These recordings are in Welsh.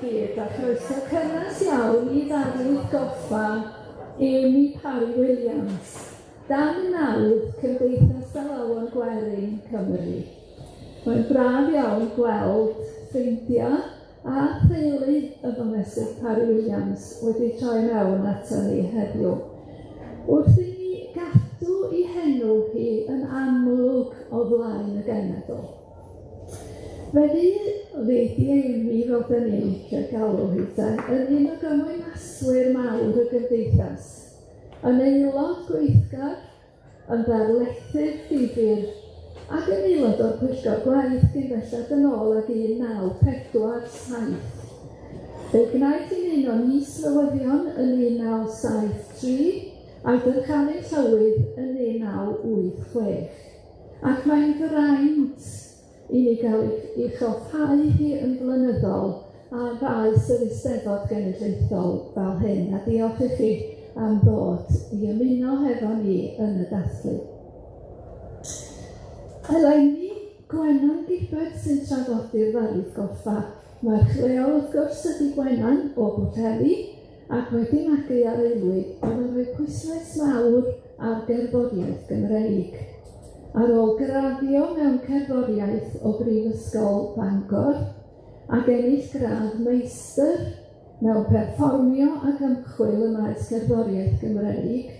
gyd, a chroeso cynnes iawn I Narlith Goffa Amy Parry-Williams, dan nawdd Cymdeithas Alawon Gwerin, Cymru. Mae'n braf iawn gweld ffrindiau a theulu y ddynesydd Parry-Williams wedi troi mewn ato ni heddiw. Wrth I ni gadw I henw hi yn amlwg o flaen y genedl. Felly, Lady Amy, fel da ni licio galw hi, yn un o gymwynaswyr mawr y Gymdeithas, yn aelod gweithgar, yn ddarlethydd difyr, ac yn aelod o'r pwyllgor gwaith gyfellad yn ôl ag 1947. Fe gwnaeth hi'n un o nis-newyddion yn 1973 a'i dyrchanu llywydd yn 1986. Ac mae'n fraint I ni gael ei choffhau hi yn blynyddol a faes yr Eisteddfod Genedlaethol fel hyn. A diolch I chi am ddod I ymuno hefo ni yn y dathlu. Eleni Gwenan Gibbard sy'n traddodi'r Narlith Goffa. Mae'r lleol wrth gwrs ydi Gwenan o Bwllheli ac wedi magu ar aelwyd oedd yn rhoi pwyslais mawr ar gerddoriaeth Gymreig. Ar ôl graddio mewn cerddoriaeth o Brifysgol Bangor ac ennill gradd meistr mewn perfformio ac ymchwil y maes cerddoriaeth Gymreig,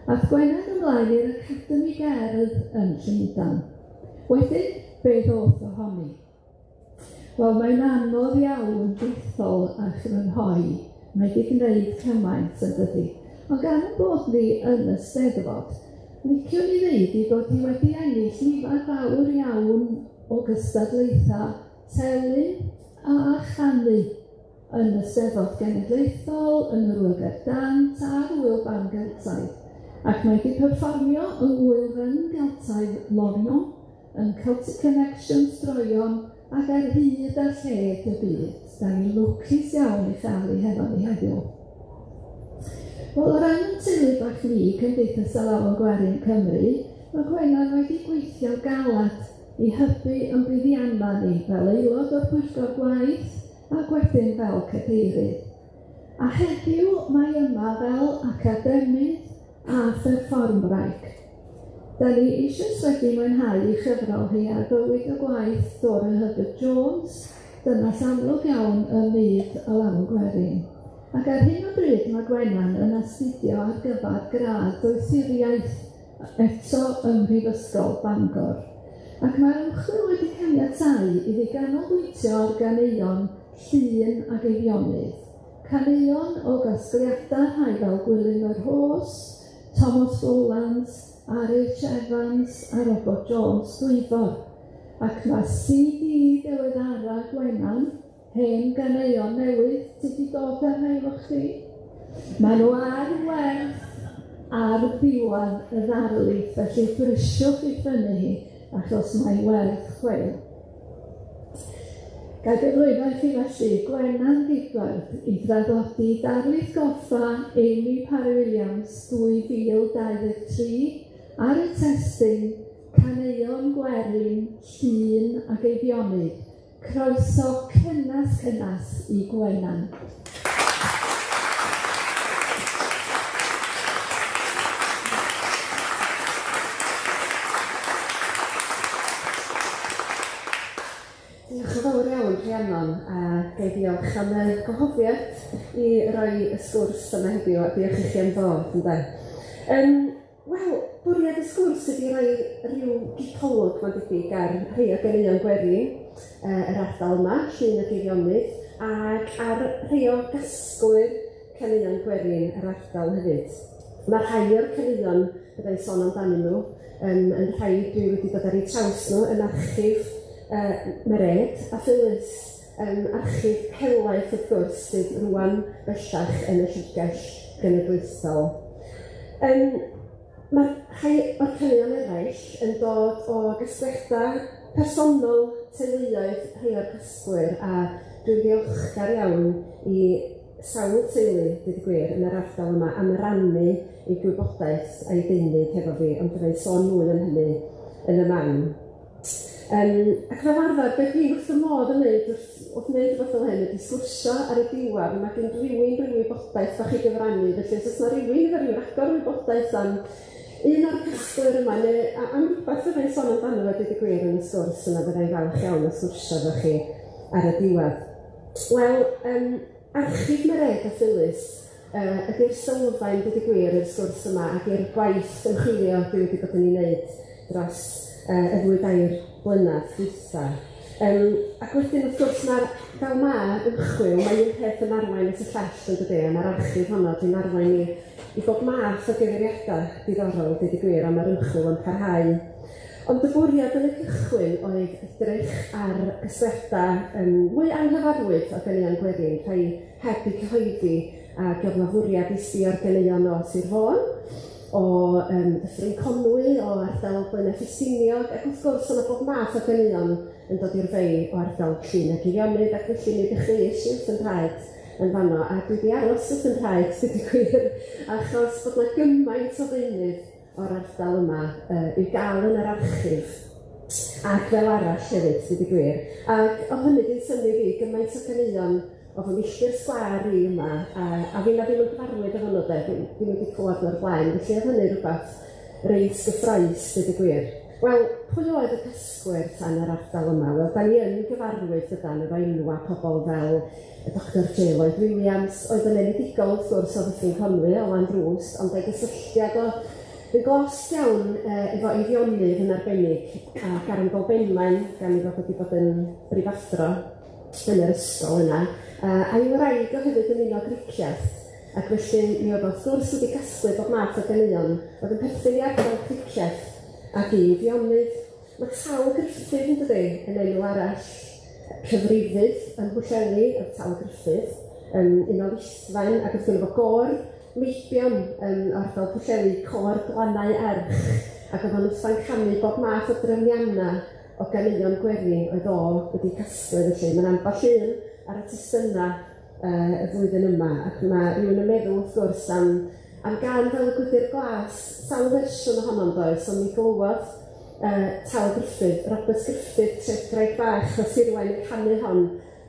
ath Gwenan ymlaen i'r Academi Gerdd yn Llŷn. Wedyn, beth oedd ohoni? Wel, mae'n anodd iawn dwythol a chrynhoi. Mae wedi gwneud cymaint yn dydi. Ond gan bod ni yn y Steddfod, licio ni ddeud I bod hi wedi ennill nifer fawr iawn o gystadlaethau telyn a chanu yn y Steddfod Genedlaethol, yn yr Wyl Dant a'r Wyl Ban Geltaidd. Ac mae wedi perfformio yn Wyl Ban Geltaidd Lorno, yn Celtic Connections Droeon ac ar hyd a lled y byd. Da ni'n lwcus iawn I chael ei hefo ni heddiw. Wel, o ran y teulu bach ni, Cymdeithas Alawon Gwerin Cymru, mae Gwenan wedi gweithio galad I hybu yn buddianna ni fel aelod o'r pwyllgor gwaith ac wedyn fel cadeirydd. A heddiw mae yma fel academydd a pherfformwraig. Da ni eisiau wedi mwynhau I chyfrol hi ar bywyd y gwaith Robert Jones, dynas amlwg iawn y myd Alawon Gwerin. Ac ar hyn o bryd mae Gwenan yn astudio ar gyfer gradd doethuriaeth eto ym Mhrifysgol Bangor. Ac mae'r ymchwil wedi caniatáu iddi ganolbwyntio ar Caneuon, Llŷn ac Eifionydd. Caneuon o gasgliadau rhai fel Gwilym y Rhos, Rowlands, Evans a Robert Jones Dwyfor. Ac mae CD diweddara Gwenan, hen Caneuon newydd, ti wedi dod ar rhai o chdi. Mae nhw ar werth ar ddiwedd y ddarlith, felly brysiwch I ffynnu hi, achos mae werth chweil. Gael gyflwyno I chi felly Gwenan Gibbard I draddodi Narlith Goffa Amy Parry-Williams 2023 ar y testun Caneuon Gwerin, Llŷn ac Eifionydd. Croeso cynnas I Gwenan. Diolch yn fawr iawn, Rhiannon, a gai diolch am y gwahoddiad I roi y sgwrs yma heddiw, a diolch I chi am ddod, ynde. Wel, bwriad y sgwrs ydi roi rhyw gipolwg ma'n debyg ar rhai o Caneuon Gwerin, yr ardal yma, Llŷn ac Eifionydd, ac ar rhai o gasgwyr Caneuon Gwerin yr ardal hefyd. Mae rhai o'r Caneuon byddai'n sôn amdanyn nhw, yn rhai dwi wedi dod ar eu traws nhw yn archif Mered a Phyllis archif helaeth wrth gwrs sydd rwan bellach yn y Llygell Genedlaethol. Mae rhai o'r Caneuon eraill yn dod o gasgliadau personol teuluoedd rhai o'r casgwyr a dwi'n ddiolchgar iawn I sawl teulu, dweud y gwir, yn yr ardal yma am rannu ei gwybodaeth a'i deunydd hefo fi, ond byddai'n sôn mwy am hynny yn y man. Ac fel arfer, beth dwi'n wrth y modd yn wneud wrth wneud rhywbeth fel hyn ydy sgwrsio ar y diwedd, mae gen rywun wybodaeth bach i gyfrannu, felly os yna rywun efo rhyw ragor wybodaeth am un o'r casgwyr yma, neu am rhywbeth fyddai'n sôn amdano fe dweud y gwir yn y sgwrs yna, fyddai'n falch iawn o sgwrsio efo chi ar y diwedd. Wel, archif Mered a Phyllis ydy'r sylfaen dweud y gwir yr sgwrs yma ac i'r gwaith ymchwilio dwi wedi bod yn ei wneud dros y 2 blynedd dwytha. Ac wedyn, wrth gwrs, fel ymchwil, mae un peth yn arwain at y llall yn dydy, a mae'r archif honno dwi'n arwain i bob math o gyfeiriadau diddorol, dweud y gwir, a mae'r ymchwil yn parhau. Ond y bwriad yn y cychwyn oedd edrych ar gasgliadau mwy anghyfarwydd o Caneuon Gwerin, rhai heb eu cyhoeddi a gyflafwriad i sbio'r Caneuon o Sir Fôn, o Dyffryn Conwy, o ardal Gwyn Ffestiniog, ac wrth gwrs yna bob math o Caneuon yn dod i'r fei o ardal Llŷn ac Eifionydd, ac felly mi dechreuais i wrth yn rhaid yn fanno, a dwi wedi aros wrth yn rhaid, dweud y gwir, achos bod yna gymaint o ddeunydd o'r ardal yma i'w gael yn yr archif, ac fel arall hefyd, dweud y gwir. Ac o hynny dwi'n synnu fi gymaint o Caneuon o fy milltir sgwar i yma, a fi na ddim yn gyfarwydd efo nhw, ddim wedi clywed nhw'r blaen, felly oedd hynny rhywbeth reis gyffroes, dweud y gwir. Wel, pwy oedd y casgwyr tan yr ardal yma? Wel, da ni yn gyfarwydd ydan efo enwa pobl fel y Dr Gwilym y Rhos, oedd yn enedigol wrth gwrs o Dyffryn Conwy, Olan Drws, ond ei gysylltiad o yn glos iawn efo Eifionydd yn arbennig, ac ar ymgol benmaen, gan i fod wedi bod yn brifathro yn yr ysgol yna, a i'w wraig o hefyd yn un o griciaeth, ac felly mi oedd wrth gwrs wedi casglu bob math o Caneuon, oedd yn perthyn i ardal griciaeth ac i Eifionydd. Mae Tal Gruffydd yn dydy yn enw arall, cyfrifydd yn Hwlleli, y Tal Gruffydd, un o Lithfaen, ac oedd gyda fo gor meibion yn ardal Hwlleli, cor glannau erch, ac oedd o'n wrtha'n canu bob math o drefniannau o Caneuon Gwerin oedd o wedi casglu, felly mae'n ambell un ar y testunau y flwyddyn yma, ac mae rhywun yn meddwl wrth gwrs am gan fel y Gwydr Glas, sawl fersiwn ohono'n does, ond mi glywodd Tal Gruffydd, Robert Gruffydd, tregraig bach o Sirwain yn canu hon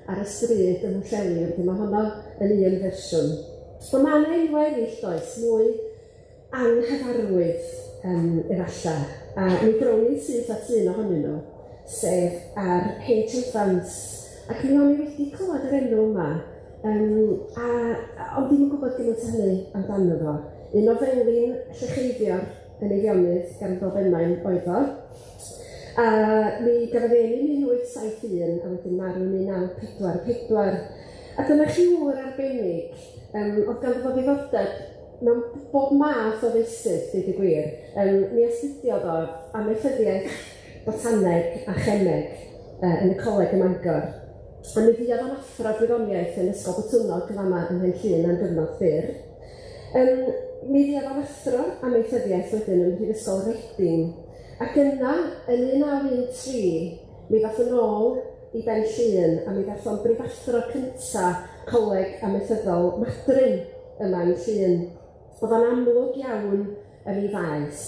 ar y stryd yn Hwlleli, wedyn mae honno yn un fersiwn. Ond mae yna enwau eraill does, mwy anghyfarwydd efallai, a mi drown ni syth at un ohonyn nhw, sef ar Evans, ac mi o'n i wedi clywed yr enw yma, ond ddim yn gwybod gymaint o hynny amdano fo. Un o felin llecheiddio'r yn Eifionydd gan Bob Enmain oedd o, a mi gafodd yn 1871 a wedyn marw yn 1944. A dyna chi wr arbennig, oedd gan fod ddiddordeb mewn bob math o feysydd, dweud y gwir. Mi astudiodd o amaethyddiaeth botaneg a chemeg yn y coleg ym Mangor. A mi fuodd o'n athro gwyddoniaeth yn ysgol Botwnog yn fama yn Llŷn am gyfnod byr. Mi fuodd o'n athro amaethyddiaeth wedyn yn Mhrifysgol Reading. Ac yna, yn 1913, mi ddath yn ôl i ben Llŷn a mi ddath o'n brifathro cyntaf coleg amaethyddol Madryn yma yn Llŷn. Oedd o'n amlwg iawn yn ei faes,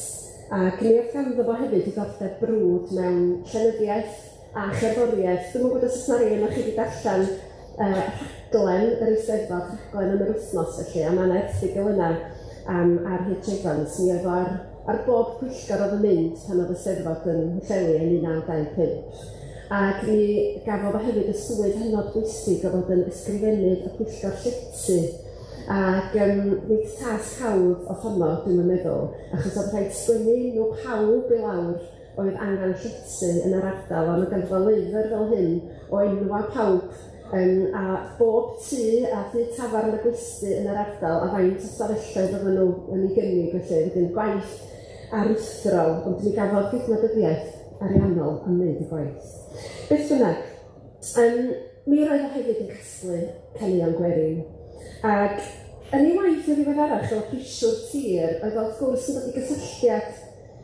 ac mi oedd ganddo fo hefyd diddordeb brwd mewn llenyddiaeth a cherddoriaeth. Dwi'n gwybod os oes na rhywun o'ch chi wedi darllen rhaglen yr Eisteddfod, rhaglen yn yr wythnos felly, a mae yna erthygl yna ar Evans. Mi oedd ar bob pwyllgor oedd yn mynd pan oedd y Eisteddfod yn Hwlleli yn 1925. Ac mi gafodd o hefyd y swydd hynod bwysig o fod yn ysgrifennydd y pwyllgor llety. Ac nid tasg hawdd o honno, dwi'n meddwl, achos oedd rhaid sgwennu nhw pawb i lawr oedd angen llety yn yr ardal, a mae ganddo lyfr fel hyn o enwa pawb, a bob tŷ a tŷ tafarn y gwesty yn yr ardal, a faint o stafelloedd oedden nhw yn ei gynnig, felly, wedyn gwaith aruthrol, ond mi gafodd gydnabyddiaeth ariannol am wneud y gwaith. Beth bynnag, mi roedd o hefyd yn casglu Caneuon Gwerin, ac yn ei waith o ddiweddarach o prisiwr tir, oedd wrth gwrs yn dod i gysylltiad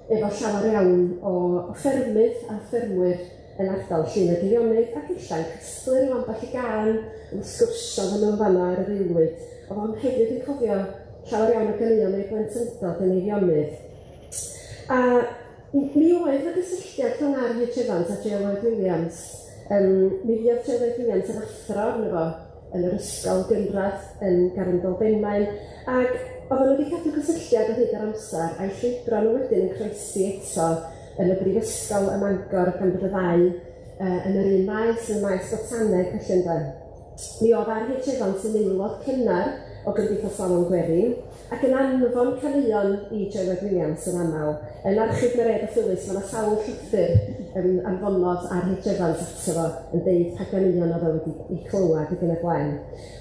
efo llawer iawn o ffermydd a ffermwyr yn ardal Llŷn ac Eifionydd, ac illan casglu rhyw ambell i gan yn sgwrsio fy nhw'n fanno ar yr aelwyd. Oedd o'n hefyd yn cofio llawer iawn o Caneuon neu blentyndod yn Eifionydd. A mi oedd y gysylltiad rhwng R.H. Evans a Gwilym y Rhos. Mi fuodd Gwilym y Rhos yn athro arno fo yn yr ysgol gynradd yn Garndol Benmaen, ac oedden nhw wedi cadw gysylltiad o hyd yr amser a'i llwybro nhw wedyn yn croesi eto yn y brifysgol ym Mangor gan bod y ddau yn yr un maes, yn y maes botaneg felly ynde. Mi oedd R.H. Evans yn aelod cynnar o Cymdeithas Gwerin, ac yn anfon Caneuon i Gwilym yn aml. Yn archif Mered a Phyllis, mae yna sawl llythyr anfonodd R.H. Evans ato fo yn deud pa Caneuon oedd o wedi clywed yn y blaen.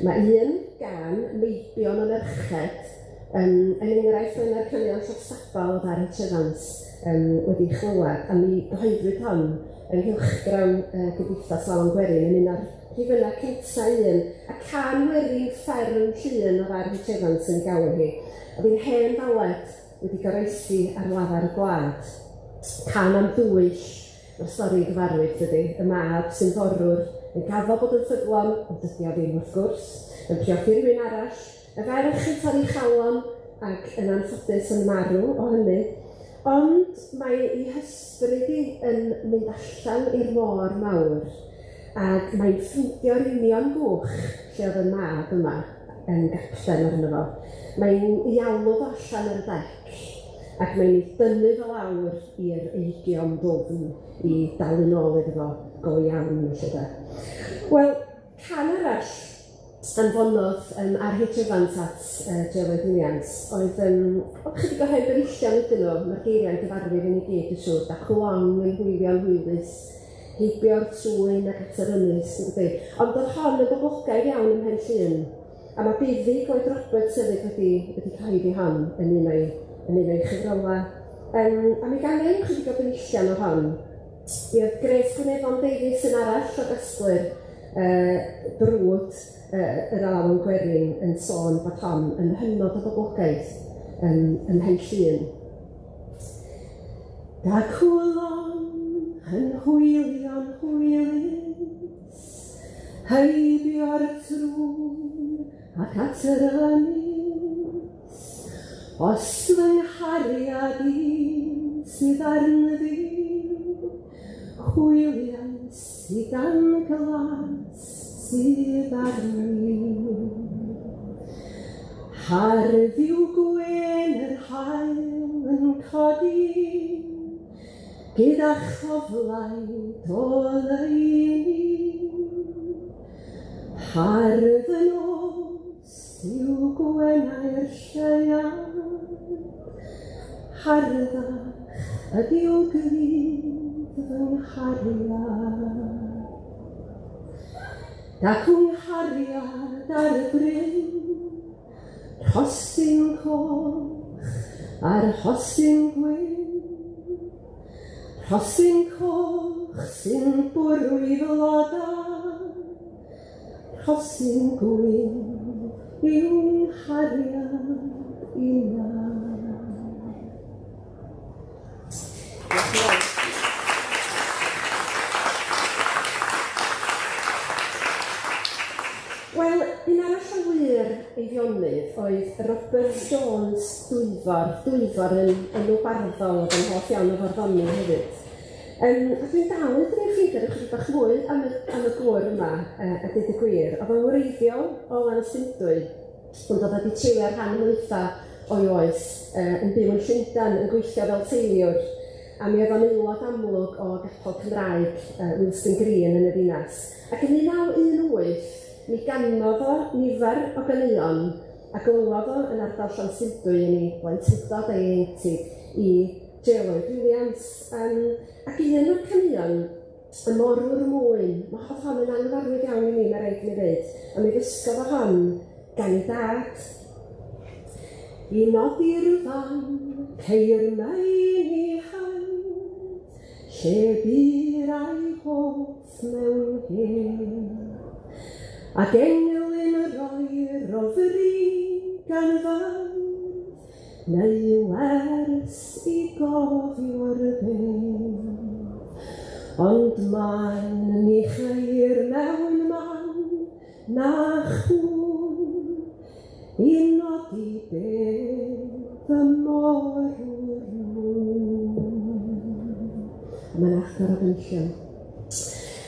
Mae un gan Meibion yn Erched, yn enghraifft yn yr Caneuon llofstabal oedd R.H. Evans wedi clywed, a mi gyhoeddwyd hon yn Nghylchgrawn Cymdeithas Gwerin yn un o'r rhifynnau cynta un, a can Gwerin fferm Llŷn o R.H. Evans yn gael hi. Oedd hi'n hen faled wedi goroesi ar lafar y gwlad. Can am dwyll, o'r stori gyfarwydd dydy, y mab sy'n forwr, yn gaddo bod yn ffyddlon, ond dydy o ddim wrth gwrs, yn priodi rhywun arall, y ferch yn torri chalon ac yn anffodus yn marw o hynny. Ond mae ei hysbryd hi yn mynd allan i'r môr mawr, ac mae'n ffindio'r union gwch lle oedd y mab yma yn gapten arno fo. Mae'n ei alw fo allan ar y dec, ac mae'n ei dynnu fel awr i'r eigion ddofn i dal yn ôl iddo fo go iawn felly de. Wel, can arall anfonodd R.H. Evans at Gwilym y Rhos oedd chydig o hen berillion ydyn nhw, mae'r geiriau'n gyfarwydd yn ei gyd yn siŵr, da clong yn hwylio'n hwylus, heibio'r trwyn ac at yr ynys, ond oedd hon yn boblogaidd iawn ym Mhen Llŷn, a mae buddig oedd Robert sefyd wedi cyhoeddi hon yn un o'i chyfrola. A mi gangen chydig o berillion o hon. Mi oedd Grace Caneuon Davies yn arall o gasglyr brwd yr Alawon Gwerin yn sôn bod hon yn hynod o boblogaeth ym Mhen Llŷn. Da cwlon yn hwylio'n hwylus, heibio'r trwyn ac at yr ynys, os fy nghariad i sydd arni, hwyliais i gan glas sydd arni. Harddiw gwyn yr hael yn codi, gyda choflaid o leini. Hardd yn os yw gwenau'r lleiad, harddach ydyw gryf fy nghariad. Ac nghariad ar y bryn, rhosyn coch a'r rhosyn gwyn, rhosyn coch sy'n bwrw i flodau, rhosyn gwyn i'w nghariad unna. Wel, un arall o wir Eifionydd oedd Robert Jones Dwyfor yn enw barddol oedd yn hoff iawn o farddoni hefyd. A dwi'n dal yn dweud ffeindio chydig bach mwy am y gwr yma, a dweud y gwir. Oedd o'n wreiddiol o lan y Llŷn, ond oedd wedi treulio'r rhan hwytha o'i oes yn byw yn Llundain yn gweithio fel teuluwr, a mi oedd o'n aelod amlwg o gapel Cymraeg Wilson Green yn y ddinas. Ac yn 1918, mi ganodd o nifer o ganeuon a glywodd o yn ardal Llŷn yn ei blaentydod ei ieuenctid i Gwilym y Rhos. Ac un o'r caneuon, y morwr mwyn, mae hon yn anghyfarwydd iawn i mi, mae rhaid mi ddweud, a mi ddysgodd o hon gan ei dad. I nodi'r fan, ceir mein i haid, lle byr a'i hoff mewn hyn. Ac Gwilym y Rhos rofri gan faith, neu wers i gofio'r beth. Ond ma'n ni cheir mewn man na chwn, i nodi beth y morwr mwyn. agor o gynllun.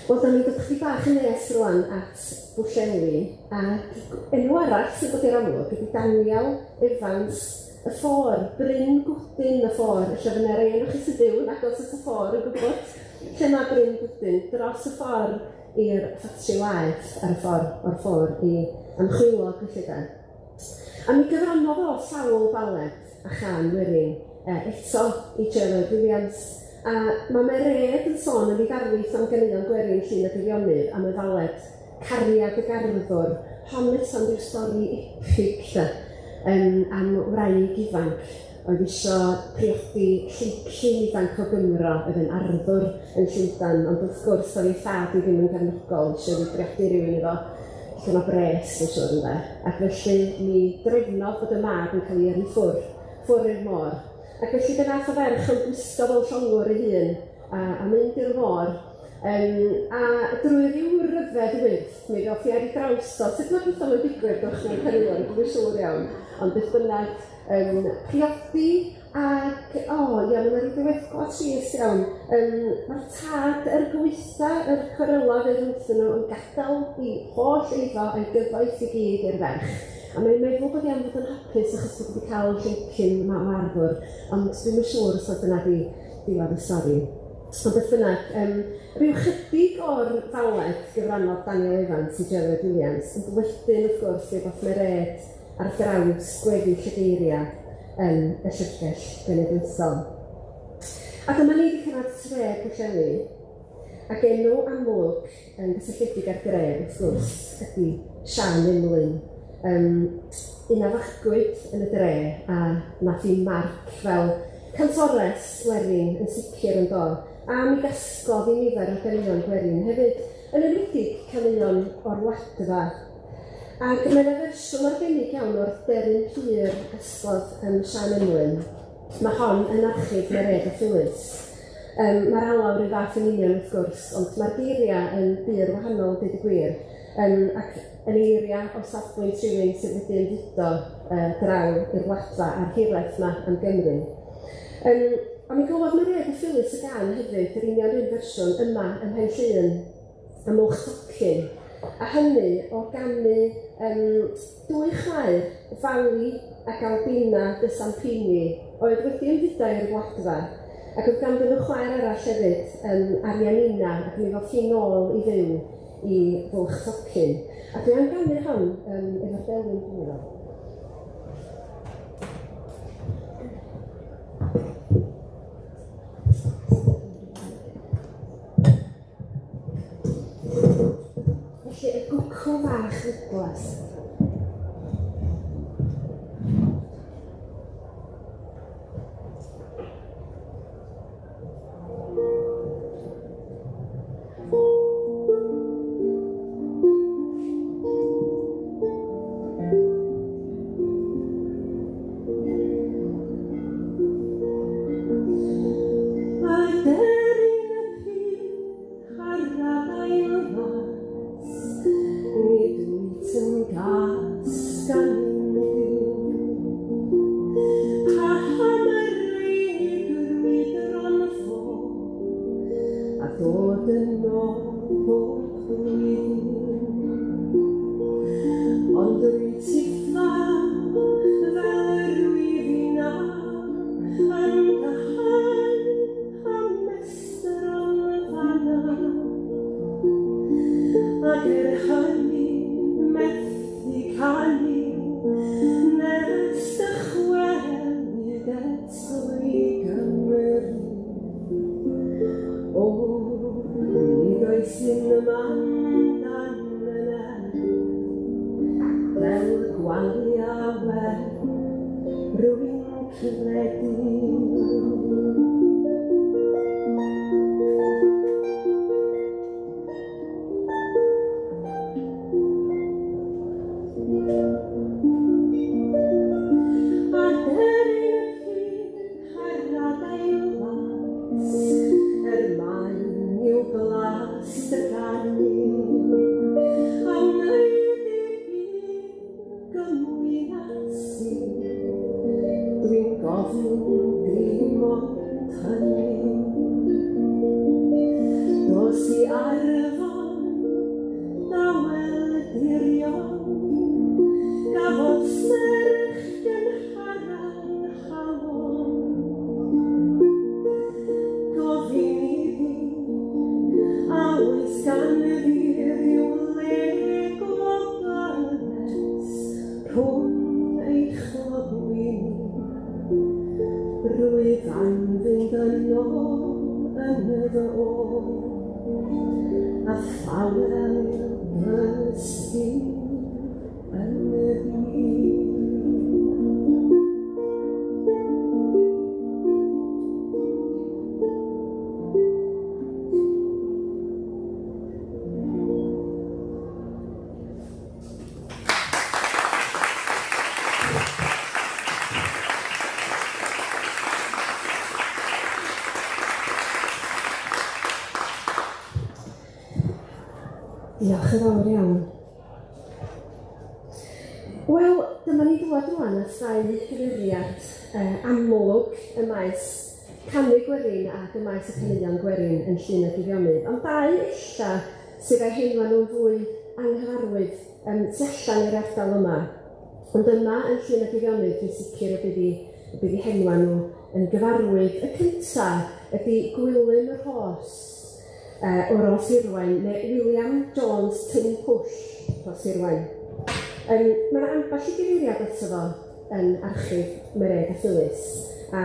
Wel, da ni'n dod chydig bach yn nes rwan at Bwlleli, ac enw arall sy'n dod i'r amlwg ydy Daniel Evans y Ffôr, Bryn Gwdyn y Ffôr. Ella fyna rei enw chi sy'n byw yn agos at y ffôr yn gwybod lle mae Bryn Gwdyn, dros y ffordd i'r ffatri waith ar y ffordd o'r ffôr i ymchwilog felly da. A mi gyfrannodd o sawl baled a chan Gwerin eto i Williams. A mae Mered yn sôn yn ei ddarlith am Caneuon Gwerin Llŷn a Eifionydd am y faled Cariad y Garddwr. Hon eto yw'r stori epig am wraig ifanc oedd isio priodi Llŷn ifanc o Gymro oedd yn arddwr yn Llundain, ond wrth gwrs oedd ei thad i ddim yn gefnogol, eisiau ei priodi rhywun iddo allan o bres, yn siŵr ynde. Ac felly mi drefnodd bod y mab yn cael ei yrru ffwr i'r môr. Ac felly dyna o ferch yn gwisgo fel llongwr ei hun a mynd i'r môr. A drwy ryw ryfedd wyth, mi ddoth i ar ei draws o. Sut mae beth o'n digwydd o'ch chi'n Caneuon, dwi'n siŵr iawn. Ond beth bynnag priodi ac, iawn, yna rhyw ddiweddglo tris iawn. Mae'r tad gweitha, corella fydd wrthyn nhw yn gadael i holl eiddo a'i gyfoeth i gyd i'r ferch. A mae'n meddwl bod iawn fod yn hapus achos bod wedi cael llencyn o arddwr, ond dwi'n yn siŵr os oedd dyna diwedd y stori. Ond beth bynnag, rhyw chydig o'r faled gyfrannodd Daniel Evans i Williams, ond wedyn wrth gwrs ei bod Mered ar draws gweddill y geiriau yn y llyfrgell genedlaethol. A dyma ni wedi cyrraedd tre Bwlleli, ac enw amlwg yn gysylltiedig ar gref, wrth gwrs, ydy Siân Llŷn. Un a fachgwyd yn y dre, a nath i marc fel cantores Gwerin yn sicr yn dod, a mi gasglodd i nifer o Caneuon Gwerin hefyd, yn enwedig Caneuon o'r Wladfa. Ac mae yna fersiwn arbennig iawn o'r deryn pur ysglodd yn Siân Llŷn. Mae hon yn archif Mered a Phyllis. Mae'r alawr yn fath yn union wrth gwrs, ond mae'r geiriau yn byr wahanol, dweud y gwir. Ac yn eiria o safbwynt rhywun sydd wedi ymfudo draw i'r Wladfa a'r hiraeth yma am Gymru. A mi glywodd Mered a Phyllis y gan hefyd yr union un fersiwn yma ym Mhen Llŷn, ym Mwlch Tocyn. A hynny o ganu dwy chwaer, Fali ac Albina de Sampini, oedd wedi ymfudo i'r Wladfa. Ac oedd ganddyn nhw chwaer arall hefyd, Arianina, ac mi fodd hi'n ôl i fyw i Mwlch Tocyn. A dwi am ganu hon efo'r delwyn hwnnw. Felly, y gwcw fach Nicholas. Dwi'n gofyn dim ond Diolch yn fawr iawn. Wel, dyma ni ddod rwan at ddau gyfeiriad amlwg y maes canu Gwerin ac y maes y caneuon Gwerin yn Llŷn a Eifionydd. Ond dau illa sydd â'u henwa nhw'n fwy anghyfarwydd tu allan i'r ardal yma. Ond yma yn Llŷn a Eifionydd, dwi'n sicr y bydd eu henwa nhw yn gyfarwydd. Y cyntaf ydy Gwilym y Rhos o Rhos Irwain, neu William Jones Dwyfor Rhos Irwain. Mae yna ambell i gyfeiriad eto fo yn archif Myreg a Phyllis, a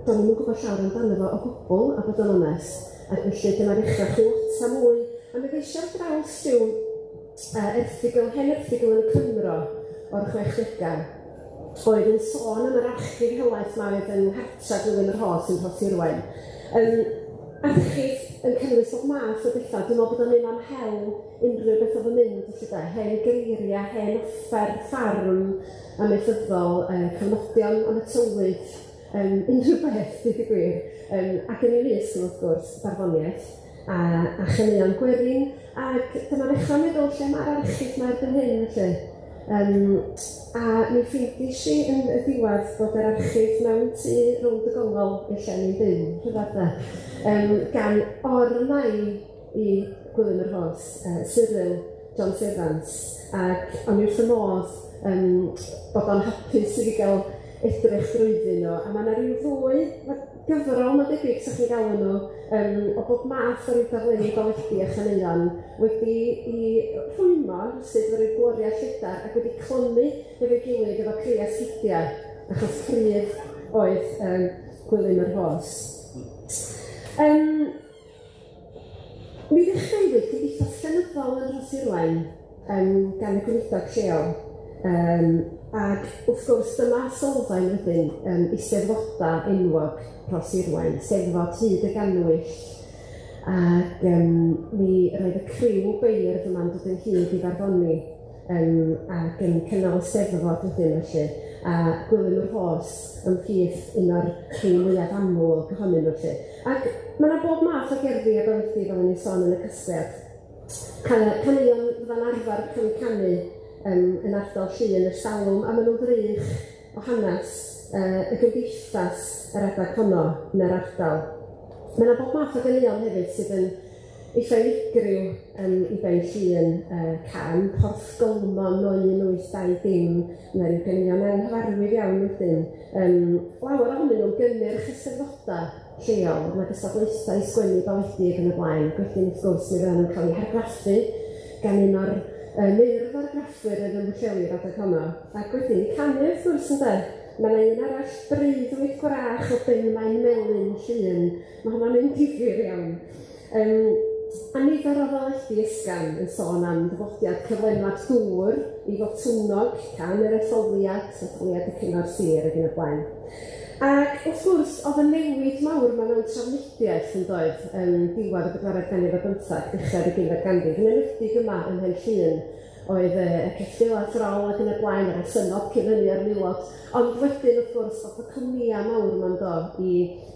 do'n i'n gwybod llawer amdano fo o gwbl, a bod yn onest, ac felly dyma ddechrau chi lot am mwy. A mi ddeisio'r draws diw hen erthigol yn y Cymru o'r 60au, oedd yn sôn am yr archif helaeth ma oedd yn hartra Gwilym y Rhos yn Rhos Irwain. Archif yn cynnwys bob math o bethau. Dwi'n meddwl bod o'n un am hel unrhyw beth oedd yn mynd, hen geiriau, hen offer, ffarm, amaethyddol, cyfnodion am y tywydd, unrhyw beth, dweud y gwir. Ac yn ei lys, wrth gwrs, barddoniaeth, a Caneuon Gwerin, ac dyma ddechrau meddwl lle mae'r archif mae erbyn hyn, felly. A mi ffeindis i yn y diwedd bod yr archif mewn tŷ rownd y gongol i lle ni'n byw, rhywbeth gan ornau i Gwilym y Rhos, Cyril John Evans, ac o'n wrth y modd bod o'n hapus i fi gael edrych drwyddyn nhw, a mae yna rhyw ddwy gyfrol na debyg sa'ch chi'n gael nhw o bob math o ryw daflenni goleudy a chaneuon wedi i rhwymo sydd wedi gloriau lledar ac wedi clymu efo'i gilydd efo creu asgidiau achos cryf oedd Gwilym y Rhos. Mi ddechreuwyd Cymdeithas llenyddol yn Rhos Irwain gan y gweinidog lleol. Ac wrth gwrs dyma sylfaen wedyn eisteddfoda enwog Rhos Irwain, Steddfod Hyd y Ganwyll. Ac mi roedd y criw beirdd yma'n dod yn hyd i farddoni ac yn cynnal y steddfod wedyn felly. A Gwilym y Rhos yn rhif un o'r criw mwyaf amlwg ohonyn nhw felly. Ac mae yna bob math o gerddi a goleudy fel yn ei sôn yn y casgliad. Caneuon fydda'n arfer canu yn ardal Llŷn, y salwm, a maen nhw'n ddrych o hanes y Cymdeithas yr adag honno yn yr ardal. Mae yna bob math o ganeuon hefyd sydd yn eitha unigryw i ben Llŷn, can, Porth Gylmon, 1820, neu ryw ganeuon anghyfarwydd iawn wedyn. Lawer ohonyn nhw'n gynnyrch eisteddfoda lleol, mae gystadlaethau sgwennu baledig yn y blaen, ac wedyn wrth gwrs mi fyddan nhw'n cael eu hargraffu gan un o'r meirf argraffwyr oedd yn Bwlleli'r adag honno. Ac wedyn i canu wrth gwrs ynde. Mae yna un arall breuddwyd gwrach o benmaen melyn Llŷn. Mae hwnna'n mynd difyr iawn. A nifer o ddaledi ysgan yn sôn am dyfodiad cyflenwad dŵr i Fotwnog, can yr etholiad y cyngor sir ac yn y blaen. Ac wrth gwrs, oedd y newid mawr mewn trafnidiaeth yn doedd diwedd y bedwaredd ganrif ar 15, dechrau'r 15 ganrif. Yn enwedig yma yn Hen Llŷn, oedd y ceffil a throl ac yn y blaen, ac y synod cyfynnu ar milod. Ond wedyn, wrth gwrs, oedd y cwmnïau mawr yma'n dod i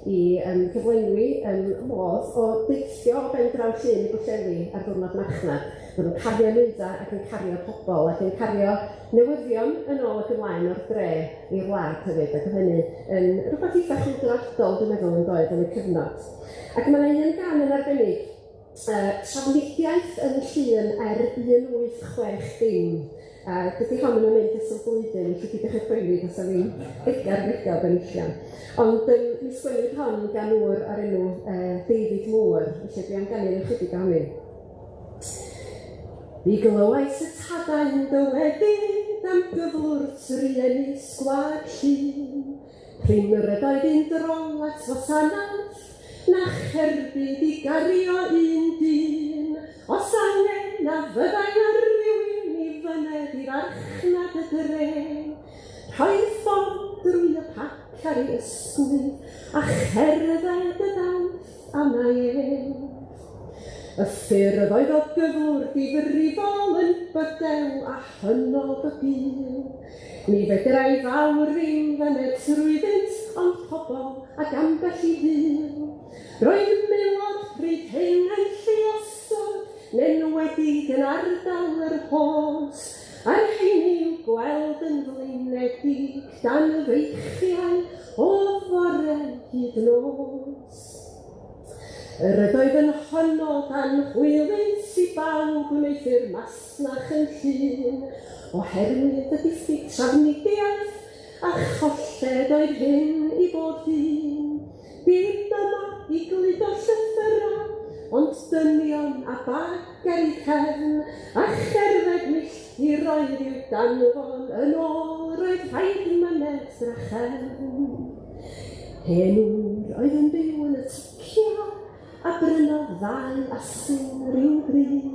gyflenwi modd o deithio o ben draw Llŷn i Bwlleli ar ddiwrnod marchnad. Maen nhw'n cario nwyda ac yn cario pobl ac yn cario newyddion yn ôl ac ymlaen o'r dre i'r wlad hefyd. Ac oedd hynny yn rhywbeth eitha chwldradol, dwi'n meddwl, yn doedd yn y cyfnod. Ac mae yna un gan yn arbennig, trafnidiaeth yn Llŷn 1860. Dydy hon yn mynd ys o blwyddyn, i chi dechrau chwilio os o fi'n edgar benillion. Ond mi sgwennwyd hon gan ŵr ar enw David Moore, felly dwi am ganu yn chydig o hynny. Mi glywais y tadau'n dywedig am gyflwr trienni sgwar Llŷn. Primryd oedd un drol at wasanaeth, na cherbyd i gario un dyn. Os angen na fyddai ar rywun i fyned i'r archnad y dre. Rhoi ffordd drwy y pac ar ei ysgwydd a cherdded y dawth anna ef. Y ffyrdd oedd o gyflwr difrifol yn bydew a hynod o gul. Ni fedrai fawr ddim fyned trwyddynt ond pobl ac ambell i ddil. Roedd milod pryd hyn yn lluosod, nenwedig yn ardal yr Rhos, a'r hyn i'w gweld yn flinedig dan y feichiau o fore hyd nos. Yr ydoedd yn honno dan hwylus I bawb wneithir masnach yn Llŷn, oherwydd y diffyg trafnidiaeth a cholled oedd hyn I bob dyn. Dim yma I gludo llythyra, ond dynion a bag ar eu cefn, a cherdded milltiroedd i'w danfon, yn ôl roedd rhaid myned drachefn. Henwr oedd yn byw yn y tocio, a brynodd ddau asyn rhyw bryd.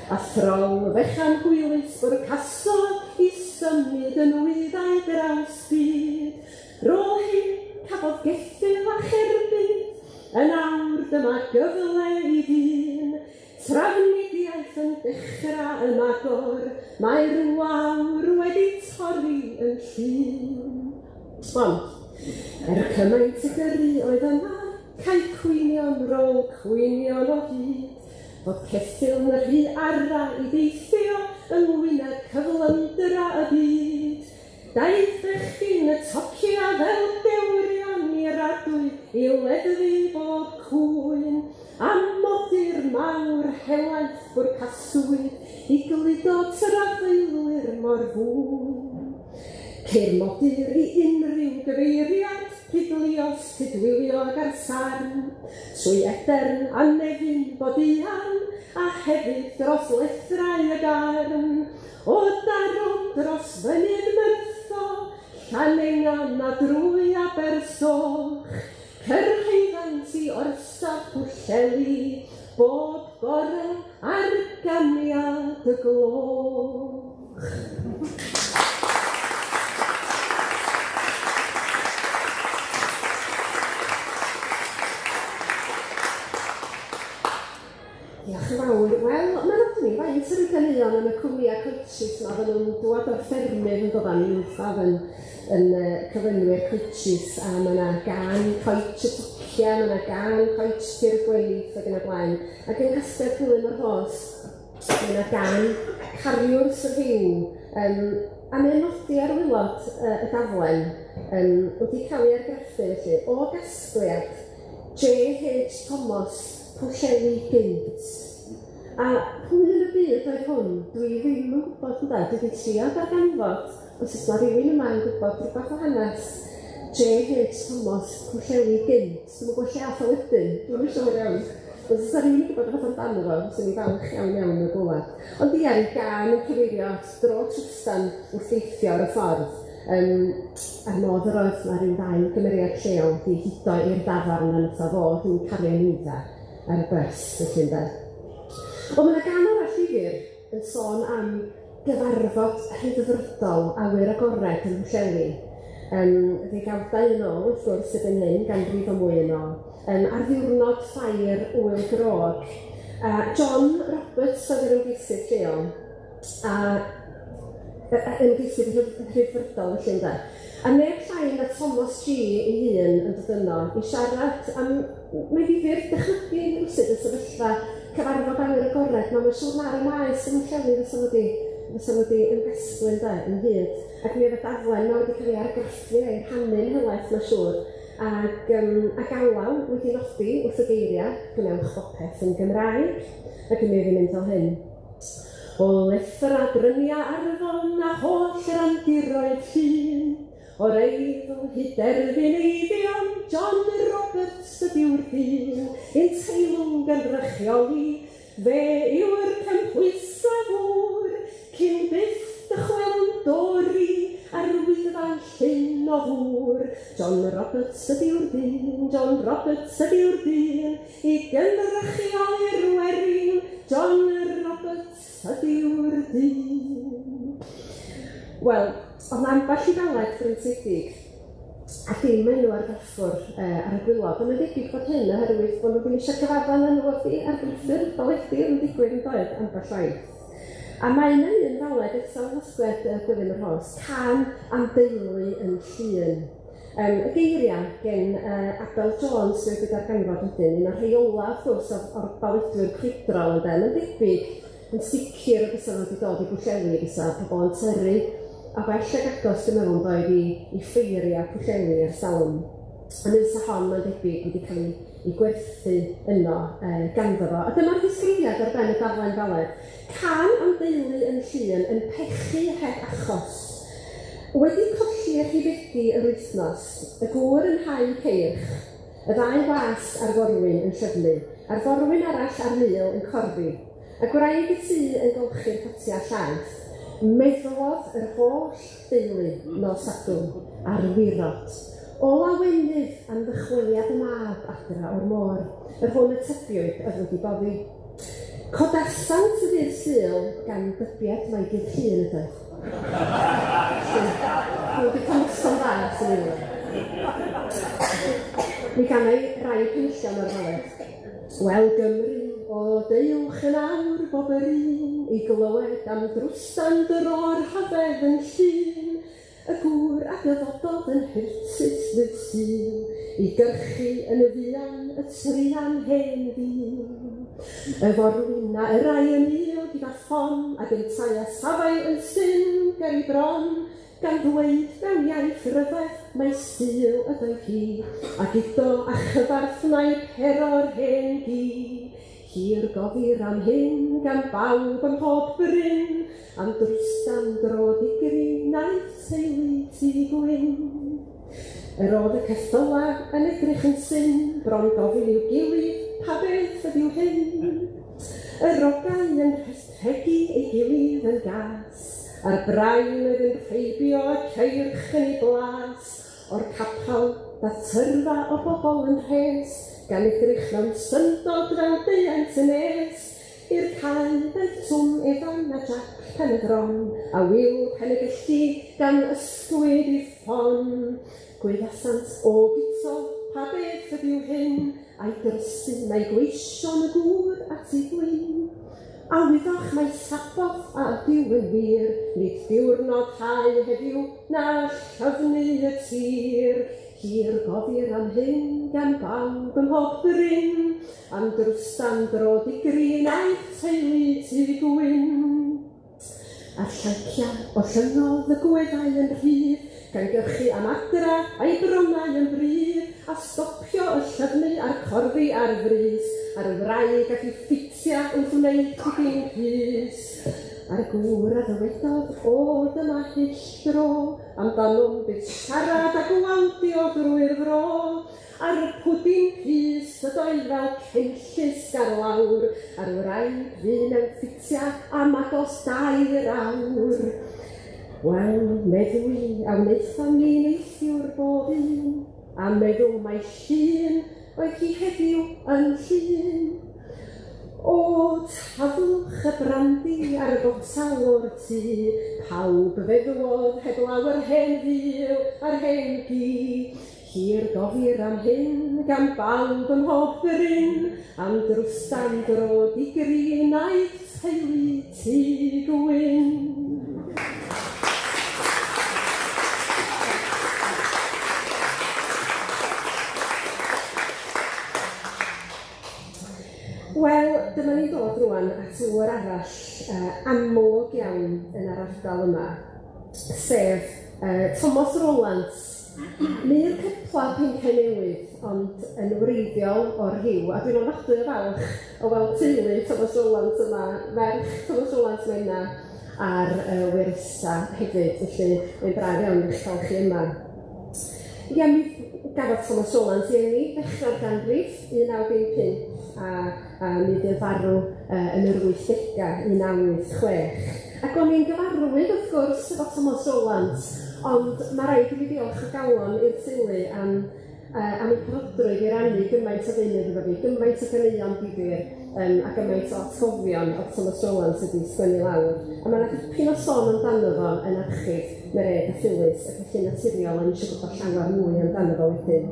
A throl fechan hwylus bwrcasodd I symud yn wyddau draws byd. Rôl hyn cafodd geffyl a cherbyd, yn awr dyma gyfle I ddyn. Trafnidiaeth yn dechrau yn agor, mae'r wawr wedi torri yn Llŷn. Ond, cymaint y gyrru oedd yma, cael cwynion rôl cwynion o hyd, fod ceffyl yn rhy arra I deithio yng ngwyneb cyflymdra y byd. Daeth bechgyn y tocia fel dewrion I radwy I leddfu bob cwyn, a modur mawr helaeth bwrcaswyd I gludo trafeilwyr mor fwy. Ceir modur I unrhyw gyfeiriad, Pidlios, Pidwiliog ar sarn, trwy edern a nefyn bodian, a hefyd dros lethrau y garn, o daron dros fynydd Myrtho, Caneuon a drwy Abersoch, cyrhaeddant I orsaf Pwllheli, bob bore ar ganiad y gloch. Diolch yn fawr. Wel, mae'n ofni faint yr Caneuon yn y cwmnïau coetrus yma, fydden nhw'n dod o'r ffermydd yn dod yn uwthaf yn cyfynwyr coetrus, a mae yna gan coetr y tocia, mae yna gan coetr tir gweith ac yn y blaen. Ac yn casgliad Gwilym y Rhos, mae yna gan cariwr sy'n rhyw, a mae'n nodi ar wylod y daflen, wedi cael ei argraffu felly, o gasgliad J.H. Thomas Pwllheli gynt. A pwy yn y byd oedd hwn, dwi ddim yn gwybod yn dweud, dwi wedi trio darganfod, os oes yna rhywun yma yn gwybod rhywbeth o hanes J.H. Thomas Pwllheli gynt. Dwi'n gwybod lle ath o wedyn, dwi'n yn siŵr iawn. Os oes yna rhywun yn gwybod rhywbeth amdano fo, sy'n ei falch iawn y gwlad. Ond diar I gan y cyfeirio dro Trwstan wrth deithio ar y ffordd. Ar modd yr oedd yna rhyw ddau gymeriad lleol wedi hudo i'r dafarn yn eitha fod yn Caneuon ar y bus, felly ynde. Ond mae yna gan arall ddifyr yn sôn am gyfarfod rhyddfrydol awyr agored yn Pwllheli. Fe gawdau yno, wrth gwrs, sydd yn hyn, gan brif o mwy yno, ar ddiwrnod ffair Wyl Grog. John Roberts oedd yr ymgeisydd lleol, a ymgeisydd rhyddfrydol, felly ynde. A neb llai na Thomas G ei hun yn dod yno I siarad am, mae ddifyr dychmygu rwysyd y sefyllfa cyfarfod awyr agored, mae'n siŵr na ar y maes yn Pwllheli fysa wedi ymgasglu yn hyd. Ac mi oedd y daflen ma wedi cael ei argraffu a'i rhannu'n helaeth mae'n siŵr. Ac Alawon wedi nodi wrth y geiriau, gwnewch bopeth yn Gymraeg, ac yn mynd o hyn. O lethra brynia arfon a holl randiroedd Llŷn, o'r eidl hyd erbyn eiddion, John Roberts ydiw'r dyn, ein teilwng yn rychioli, fe yw'r cymhwysa fwr, cyn byth dychwelwn dori ar wyddfa Llŷn o ddŵr. John Roberts ydiw'r dyn, John Roberts ydiw'r dyn, I gynrychioli'r werin, John Roberts ydiw'r dyn. Wel, oedd na ambell I galed bryntiedig, a dim enw argraffwr ar y gwylod, ond mae'n debyg bod hyn oherwydd bod nhw wedi eisiau cyfarfod yn wedi argraffu'r daledu yn digwydd yn doedd ambell waith. A mae yna un ddaleg eto yn casgliad Gwilym y Rhos, can am deulu yn Llŷn. Y geiriau gen Robert Jones Dwyfor wedi darganfod wedyn, un o'r rheola, wrth gwrs, o'r baledwyr crwydrol yn debyg, yn sicr o beth wedi dod i Bwllheli, gyda pobl yn tyrru a bell ag agos, dwi'n meddwl, doedd i ffeirio Pwllheli ers talwm. A nid hon mae'n debyg wedi cael ei gwerthu yno ganddo fo. A dyma'r ddisgrifiad ar ben y darllen galed. Can am deulu yn Llŷn yn pechu heb achos. Wedi colli a rhifedi yr wythnos, y gŵr yn hau ceirch, y ddau was a'r forwyn yn llyfnu, a'r forwyn arall ar nil yn corfi, a gwraig y tŷ yn golchi'r potia llaeth, meddwodd yr holl deulu nos Sadwrn ar wirod. O lawenydd am ddychweliad y mab adra o'r môr, yr hwn y tybiwyd oedd wedi boddi. Codasant y ddydd Sul gan dybiad mae gyda Llŷn ydy. Mae wedi consol dda sy'n ei. Mi gan ei rai penillion o'r faled. Wel Gymru, o deuwch yn awr bob yr un, i glywed am drwstand yr o'r hafedd yn Llŷn, y gŵr a gyfododd yn hirtus ddydd Sul, i gyrchu yn y fian y trian hen ddyn. Y forwyn a y rai yn il gyda ffon, ac yn tai a safau yn sy'n ger i bron, gan ddweud mewn iaith ryfedd mae Sul ydoedd hi, ac iddo a chyfarth na'i pero'r hen gi. Hir gofir am hyn gan bawb ym mhob bryn, am drwstan drod i grinaeth teulu tŷ gwyn. Yr oedd y ceffyla yn edrych yn sy'n, bron gofyn i'w gilydd pa beth ydyw hyn. Y rogau yn rhegi ei gilydd yn gas, a'r brain oedd yn rheibio y ceirch yn ei blas, o'r capal da tyrfa o bobl yn rhes, gan edrych mewn syndod fel deiant yn nes, i'r cael daeth Twm Efan a Jack pen y dron, a Wil pen y gelli gan ysgwyd i ffon. Gwyddasant o bito, pa beth ydyw hyn, a'i drysu na'i gweision y gŵr at ei gwyn. A wyddach mae saboth a ydyw yn wir, nid diwrnod hau heddiw na llyfnu y tir. Hir gofir am hyn gan bawb ym mhob bryn, am drwstan drod i grinaeth teulu tŷ gwyn. A'r llancia o llynnodd y gweddau yn rhydd, gan gyrchu am adra a'i bronnau yn bryd, a stopio y llyfnu a'r corfi ar frys, a'r wraig ac i ffitia wrth wneud cwgyn rhys. A'r gŵr a ddywedodd, o dyma hyll dro, amdanwn bydd siarad a gwawdio drwy'r fro. A'r pwdin pys y doedd fel cenllys gar lawr, a'r wraig fy'n yn ffitia am agos 2 awr. Wel, meddwi a wnaethon ni neithiwr bob un, a meddwl mae Llŷn oedd hi heddiw yn Llŷn. O, tafwch y brandi ar y botal o'r tŷ, pawb feddwodd heb lawer hen ddiw a'r hen gi. Hir gofir am hyn gan bawb ym mhob bryn, am drwstan drod i grinaeth teulu tŷ gwyn. Wel, dyma ni dod rwan at ŵr arall amlwg iawn yn yr ardal yma, sef Thomas Rowlands. Ni'r cwpla Pencanewydd, ond yn wreiddiol o'r Rhyw, a dwi'n ofnadwy o falch o weld teulu Thomas Rowlands yma, ferch Thomas Rowlands mae yna ar Werisa hefyd, felly mae'n braf iawn i'ch cael chi yma. Ia, mi gafodd Thomas Rowlands i enni ddechrau'r ganrif 1955, a mi fydd farw yn yr 80au, 1986. Ac o'n i'n gyfarwydd, wrth gwrs, efo Thomas Rowlands, ond mae rhaid i fi diolch o galon i'r teulu am ei parodrwydd i rannu gymaint o ddeunydd efo fi, gymaint o ganeuon difyr a gymaint o atgofion o Thomas Rowlands wedi sgwennu lawr. A mae yna dipyn o sôn amdano fo yn archif Mered a Phyllis, ac felly naturiol yn eisiau gwybod llawer mwy amdano fo wedyn.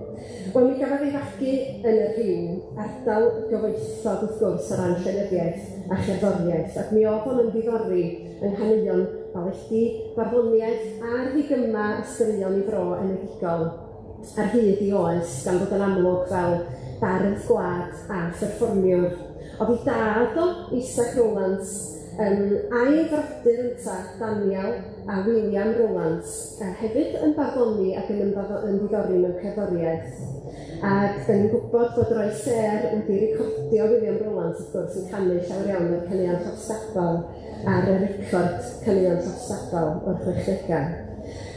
Wel, mi gafodd ei fagu yn y Rhyw, ardal gyfoethog wrth gwrs o ran llenyddiaeth a cherddoriaeth, ac mi oedd hwn yn diddori yng Caneuon, baledi, barddoniaeth a'r ddigyma ystyrion i fro enedigol. ar hyd I oes, gan fod yn amlwg fel bardd gwlad a pherfformiwr. Oedd I dad o, Rowlands, a'i frodyr ynta, Daniel a William Rowlands, hefyd yn barddoni ac yn diddori mewn cerddoriaeth. Ac da ni'n gwybod bod rhoi ser wedi recordio William Rowlands, wrth gwrs, yn canu llawer iawn o'r caneuon llofstabal ar y record caneuon llofstabal o'r 60au.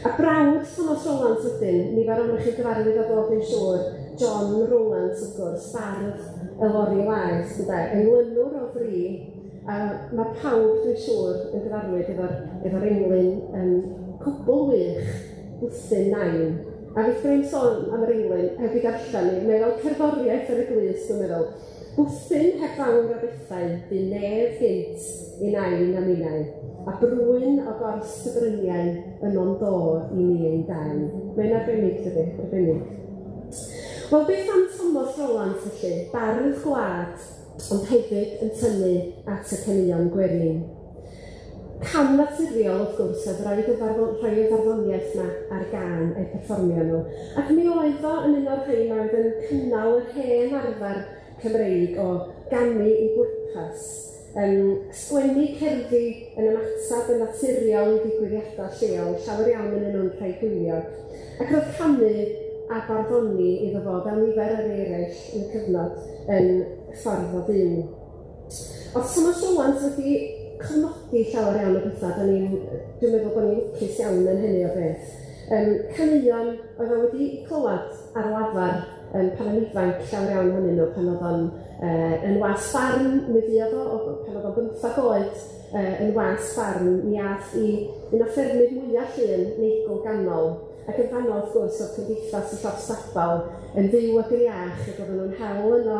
A brawd Thomas Rowlands wedyn, nifer o'n chi gyfarwydd o bod yn siŵr, John Rowlands, wrth gwrs, bardd y lori laeth, yn lynwr o fri, a mae pawb dwi'n siŵr yn gyfarwydd efo'r englyn cwbl wych, bwthyn nain. A beth dwi'n sôn am yr englyn, heb I darllen ni, mae fel cerddoriaeth ar y glys, dwi'n meddwl. Bwthyn heb fawr o bethau, bu nef gynt I nain a minnau, a brwyn o gors tybryniau yn o'n do I ni ein dain. Mae'n arbennig, dydy, arbennig. Wel, beth am Thomas Rowlands felly, bardd gwlad, ond hefyd yn tynnu at y caneuon Gwerin. Cam naturiol, wrth gwrs, oedd rhoi y farddoniaeth yma ar gan eu perfformio nhw. Ac mi oedd o yn un o'r rhai mae oedd yn cynnal yr hen arfer Cymreig o ganu I bwrpas. Sgwennu cerddi yn ymatab yn naturiol I ddigwyddiadau lleol, llawer iawn yn nhw'n rhai gwyliog. Ac roedd canu a barddoni iddo fo fel nifer yr eraill yn y cyfnod yn ffordd o fyw. Oedd Thomas Rowlands wedi cofnodi llawer iawn o bethau, dwi'n meddwl bod ni'n lwcus iawn yn hynny o beth. Caneuon oedd o wedi clywed ar lafar pan yn ifanc llawer iawn hynny nhw, pan oedd o'n yn was ffarm, mi fuodd o, pan oedd o'n 15 oed yn was ffarm, mi ath I un o ffermydd mwyaf Llŷn, Neigl Ganol, ac yn fanno wrth gwrs o'r Cymdeithas y llofstabal yn fyw ac yn iach, ac oedden nhw'n hawl yno,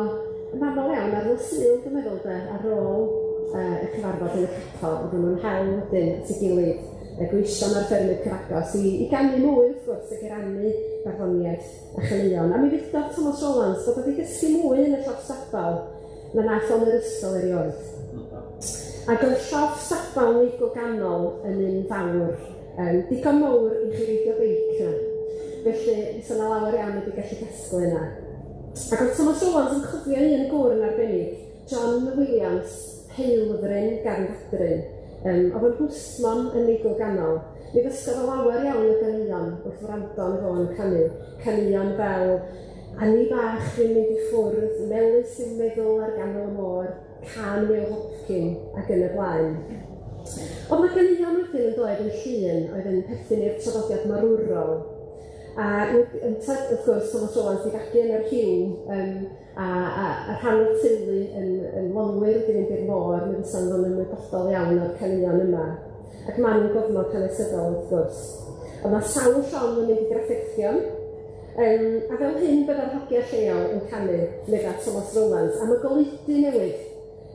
yn aml iawn ar Llŷn, dwi'n meddwl, ar ôl y cyfarfod yn y capel, oedden nhw'n hawl wedyn at ei gilydd, gweision ar ffermydd cyfagos I ganu mwy, wrth gwrs, ac I rannu barddoniaeth a chaneuon. A mi ddudodd Thomas Rowlands bod wedi dysgu mwy yn y llofstabal na nath o'n yr ysgol erioed. Ac oedd llofstabal Neigl Ganol yn un fawr, digon mawr I chi reidio beic yna. Felly, fysa yna lawer iawn wedi gallu casglu yna. Ac oedd Thomas Rowlands yn cofio un gŵr yn arbennig, John Williams, heilfryn garnfadryn, oedd yn hwsmon yn Neigl Ganol. Mi ddysgodd o lawer iawn y caneuon wrth wrando yn fo yn canu. Caneuon fel Ani bach fi'n mynd I ffwrdd, melys sy'n meddwl ar ganol y môr, can mewn hopcyn ac yn y blaen. Oedd mae caneuon wedyn yn dod yn Llŷn oedd yn perthyn i'r traddodiad marwrol. A wrth gwrs, Thomas Rowlands wedi gagu yn yr Hiw, a rhan o'r teulu yn lonwyr wedi mynd i'r môr, mi fysa'n ddod yn ymwybodol iawn o'r caneuon yma. Ac maen nhw'n gofnod hanesyddol, wrth gwrs. Oedd yna sawl Sion yn mynd I graffeithion, a fel hyn byddai'r hogia lleol yn canu medda Thomas Rowlands am y golydu newydd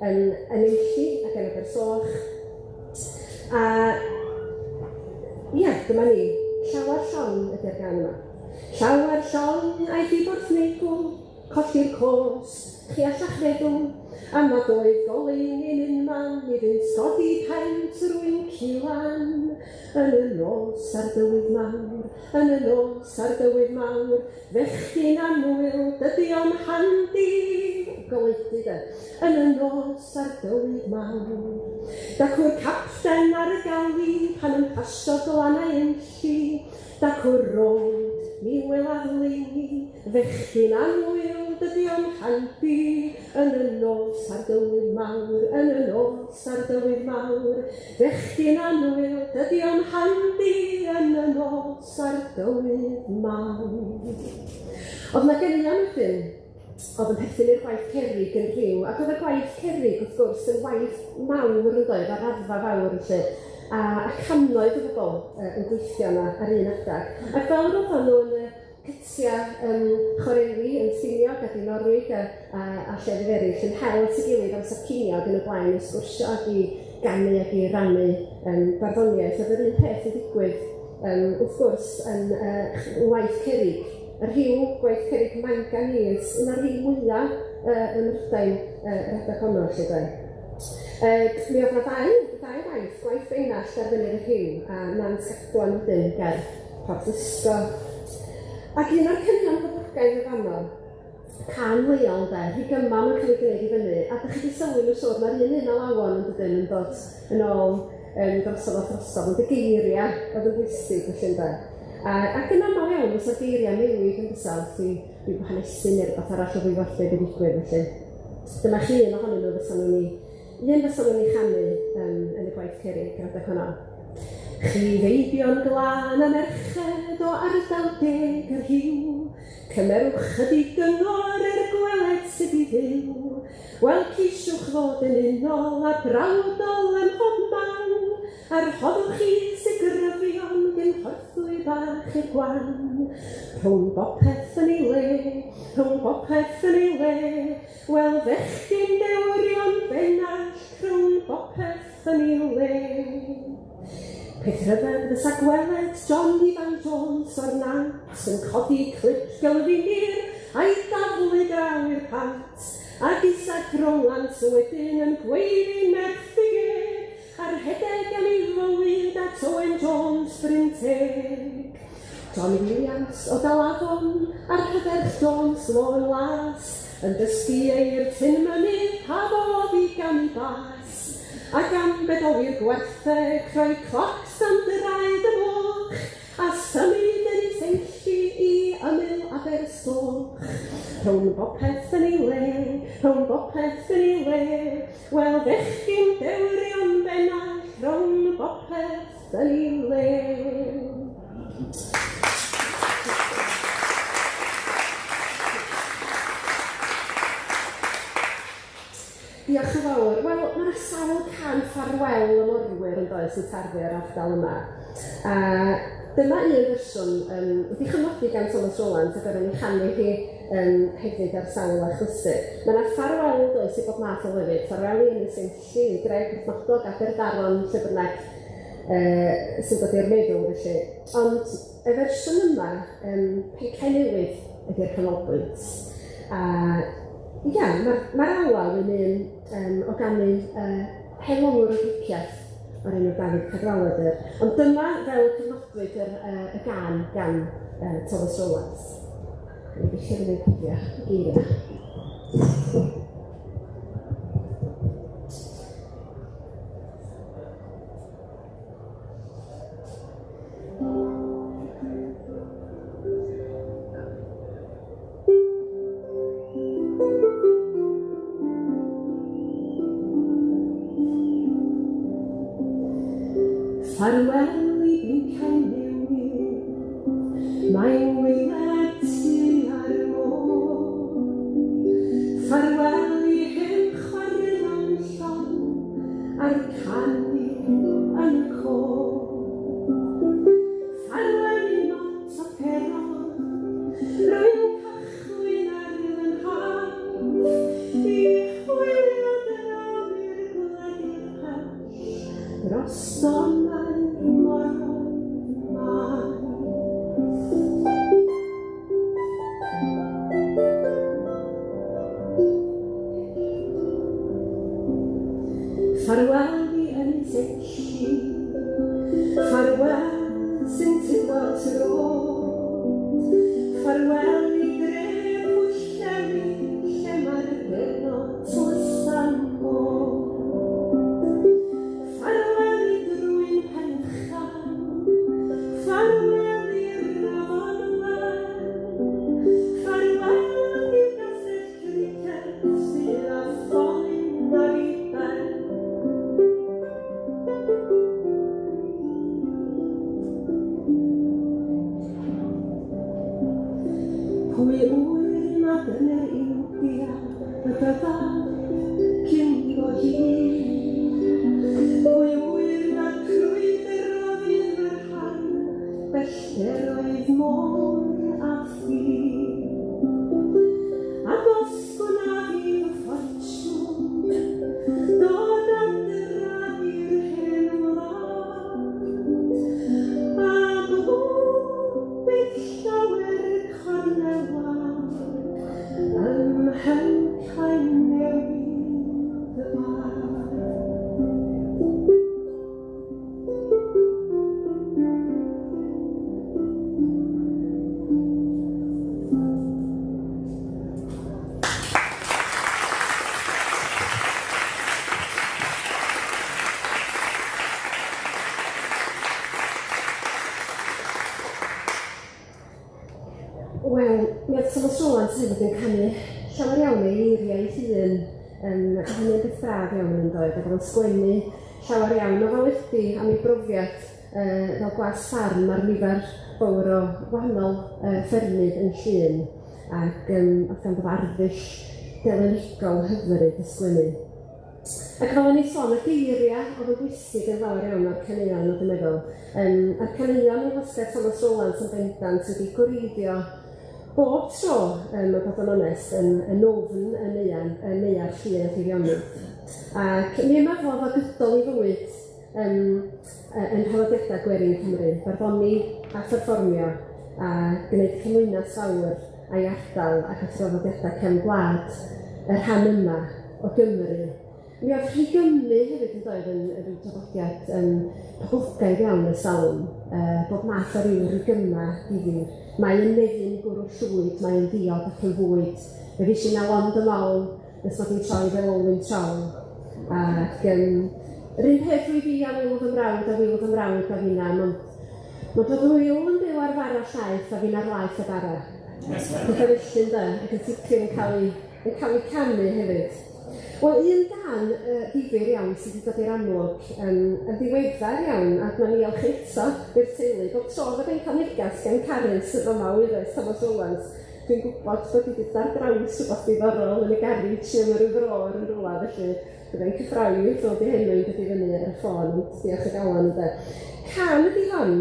yn Eilli ac yn Abersoch. A ia, dyma ni, llawer Sion ydy'r gan yma. Llawer Sion a'i di bwrdd neigl, colli'r cos, chi allach feddwl, a nad oedd golein i'n unman, mi fynd sgodi pent rwy'n cilan. Yn y nos ar dywydd mawr, yn y nos ar dywydd mawr, fechgyn anwyl, dydy o'n handi. Goleiddu de, yn y nos ar dywydd mawr. Dacw'r capten ar y gali, pan yn pasio glanau Enlli, dacw'r rod, mi weladlu, fechgyn anwyl, dydy o'n handi. Yn y nos ar dywydd mawr, yn y nos ar dywydd mawr, fechgyn anwyl, dydy o'n handi. Yn y nos ar dywydd mawr. Oedd na caneuon wedyn, oedd yn perthyn i'r gwaith cerrig yn Rhyw, ac oedd y gwaith cerrig, wrth gwrs, yn waith mawr yn dod, a raddfa fawr yn lle, a cannoedd o bobl yn gweithio yna ar un adag. Ac fel roedden nhw yn cytia chwareli yn Ffiniog a Dinorwig a llefydd eraill yn hel at ei gilydd amser cinio yn y blaen I sgwrsio ac I ganu ac I rannu barddoniaeth. Oedd yr un peth yn digwydd, wrth gwrs, yn waith cerrig. Yr Rhyw, gwaith cerrig manganese, un o'r rhyw mwyaf yn Mrydain redeg honno, lle dweud. Mi oedd na ddau waith, gwaith feinall ar fyny'r Rhyw, a Nant Gadwan wedyn ger Portysgo. Ac un o'r caneuon poblogaidd y fanno, can lleol de, rhigymam yn cael ei gwneud i fyny, a ydych chi wedi sylwi yn y siwr, mae'r un Alawon yn dod yn ôl drosodd o drosodd, ond y geiriau oedd yn bwysig felly de. Ac yn aml iawn, os o geiriau newid yn bysawd i hanesu neu rhywbeth arall o ddiwallai wedi digwydd felly. Dyma chi un ohonyn nhw fysa nhw'n ei chanu yn y gwaith cerig adeg hwnna. Chi feibion glân a merched o ardal deg yr hiw, cymerwch ydi gyngor gweled sydd i ddiw, wel ceisiwch fod yn unol a brawdol ym mhob man, a'r hoddwch chi sy'n gryfion gyn horthwy bach i'r gwan. Rhwng bopeth yn ei le, wel fechgyn dewrion bennall rhwng bopeth yn ei le. Peth rhyfedd fysa gweled Robert Jones o'r nant yn codi clip gylfinir a'i daflu draw i'r pant, ac isag Rowlands wedyn yn Gwerin merthig a'r hedeg am ei fywyd a Robert Jones bryn teg. Williams o Alawon a'r Robert Jones Lôn las yn dysgu eir tyn mynydd pa fodd i gan bas, ac am beddoli'r gwertheg rhoi clocs am dyrraedd y moch, a symud yn ei seilli i ymyl Aberystwch. Rhwng bopeth yn ei le, wel fechgyn dewrion bennall rhwng bopeth yn ei le. Diolch yn fawr. Wel, mae'na sawl can ffarwel y morwyr yn does yn tarfu ar ardal yma. Dyma un fersiwn wedi chynodi gan Thomas Rowlands ac oedden ni chanu hi hefyd ar sawl achlysur. Mae'na ffarwel yn does i bob math o lefydd. Ffarwel i Ynys Enlli, i Greg Pwllmodog, Aberdaron, lle bynnag sy'n dod i'r meddwl felly. Ond y fersiwn yma, Pecau Newydd ydy'r canolbwynt. Ia, mae'r Alawon yn un o ganu helonwr o griciaeth o'r enw Dafydd Cadwaladr. Ond dyma fel cyfnodwyd y gan Thomas Rowlands. Yn ei lle fynd geiriau. Ffarwel i Pecau Newydd, mae'n wyneb tu ar y môr. Ffarwel i hen chwarel o'n llon a'r canu yn y côr. Ffarwel i not o peron, rwy'n cychwyn ar yn haf, i chwilio draw i'r gwledydd hyll, drosto'n Ffarwel i Ynys Enlli, ffarwel sy'n tidwad yr oed, ffarwel i Greg Pwllheli, lle mae'r bennod tlysan bod. Ffarwel i Drwyn Penchan, ffarwel i'r Afon Wen, ffarwel i Gastell Criced sydd â ffoen ar ei ben. Pwy wyr nad yn yr India y byddaf cyn o hyn. Pwy wyr nad crwydr o fydd yr rhan, bellter oedd môr a thi. Ac os gwna fydd y ffortiwn, dod am dyrra i'r hen wlad, ac o bydd llawer Caneuon ym Pecau Newydd y bar. Wel, mi oedd Thomas Rowlands hefyd yn canu llawer iawn o eiriau Llŷn, hynny'n beth braf iawn yn dod, ac yn sgwennu llawer iawn o faledu am ei brofiad fel gwas ffarm ar nifer fawr o wahanol ffermydd yn Llŷn, ac oedd gan arddull delenigol hyfryd y sgwennu. Ac fel o'n i sôn, y geiriau oedd yn bwysig yn fawr iawn o'r Caneuon, oedd yn meddwl. A'r Caneuon yn ddysgu Thomas Rowlands yn bendant wedi gwreiddio bob tro, o bod yn onest, yn ofn y neua'r Llŷn Eifionydd. Ac mi ymaflodd o gydol i fywyd yn traddodiadau Gwerin Cymru, barddoni a pherfformio, a gwneud cymwynas fawr a'i ardal ac a traddodiadau cefn gwlad y rhan yma o Gymru. Mi oedd Rhygymru hefyd yn dod yn rhyw traddodiad poblogaidd iawn y salwm, bod math o ryw Rhygyma difyr. Mae'n nefyn i gwrw llwyd, mae'n ddiod ac yn fwyd. Fe fysyn Alawon dymol, nes bod hi'n troi fel olwyn trol. Ac yr un peth rwy fi a Wyl fy mrawd a finna, ond bod Wyl yn byw ar fara llaeth a fi'n ar laeth y bara. Pethau felly ynda, ac yn sicr yn cael ei canu hefyd. Wel, un gan ddifyr iawn sydd wedi dod i'r amlwg yn ddiweddar iawn, ac mae'n iolch eto i'r teulu, bod tro fod e'n cael negas gan Carys y fama wyddus Thomas Rowlands. Dwi'n gwybod bod wedi dod ar draws rhywbeth diddorol yn y garej yn yr ymro'r yn rhywle, felly byddai'n cyffrawi ddod i henwyn dod i fyny ar y ffôn, diolch y galon ynddo. Can ydi hon,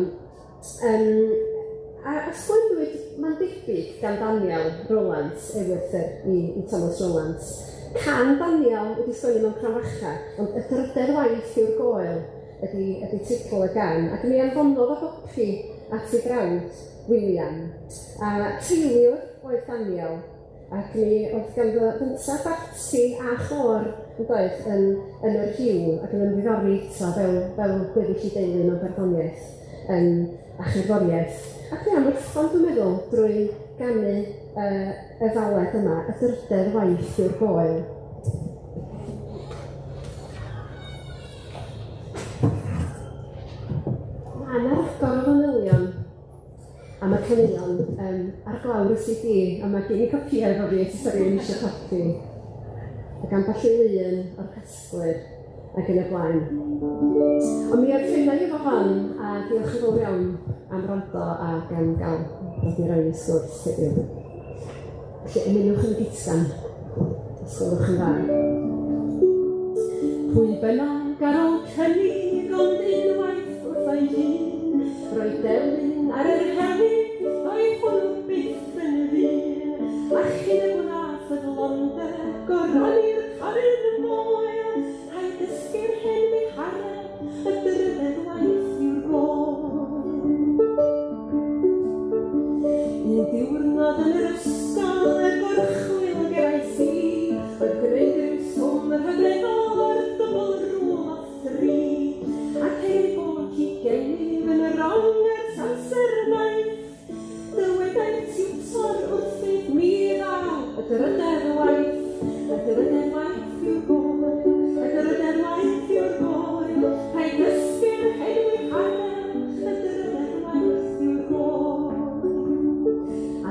a sgwennwyd mae'n debyg gan Daniel Rowlands, ewythr i Thomas Rowlands. Can Daniel wedi sgwennu mewn crafacha, ond y dryder waith yw'r goel ydy teitl y gan, ac mi anfonodd o gopi at ei brawd, William. A teiliwr oedd Daniel, ac mi oedd gan ddynsa barti a chor yn yr hiw, ac yn ymddiddori eto fel gweddill i deulu mewn barddoniaeth a cherddoriaeth. Ac mi am wrthon, dwi'n meddwl, drwy ganu y ddaled yma, y dryder waith yw'r goel. Mae'n agor o fanylion am y Caneuon ar glawr y CD, a mae gen i copiau efo fi, os ydych chi'n eisiau copi. Ac am ballu Llŷn o'r casglir ac yn y blaen. Ond mi arffennau efo hon, a diolch yn fawr iawn am rando ac am gael dod i roi y sgwrs heddiw. Felly, ymunwch yn y gitsan, ysgolwch yn dda. Pwy bynnag ar ôl cynnig ond unwaith wrth ei hun, rhoi delyn ar yr hefyd, o'i hwnnw byth yn y ddyn, a chyn y gwnaeth y glonder, goronni'r carin y moel, rhaid dysgu'r hen fi harad, y dryddedd waith yw'r goel. Un diwrnod yn yr ysgol, y gorchwil gerais i, oedd gwneud yw swm yr hygredol o'r dybl rŵl o thri, ac ei bod hi gennyf yn y rong ar samser maith, dywedau tiwtor wrth beth mi ddaw, y dryddedd waith yw'r goel, y dryddedd waith yw'r goel, rhaid dysgu'r henwi harem, y dryddedd waith yw'r goel.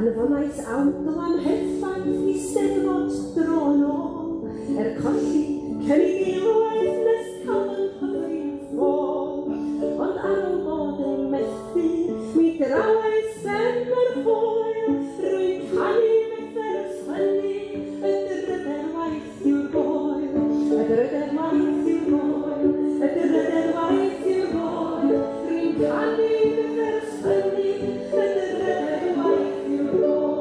Anfonais awdl am heffaith i steddfod drono, colli cynnig eilwaith nes cael yn hyfryd ffôl, ond ar ôl bod yn methu, mi drawais ben yr hwyl, rwy'n canu mether ysgwennu, y dryddedd waith yw'r goel, y dryddedd waith yw'r goel, y dryddedd waith yw'r goel, rwy'n canu mether ysgwennu, y dryddedd waith yw'r goel.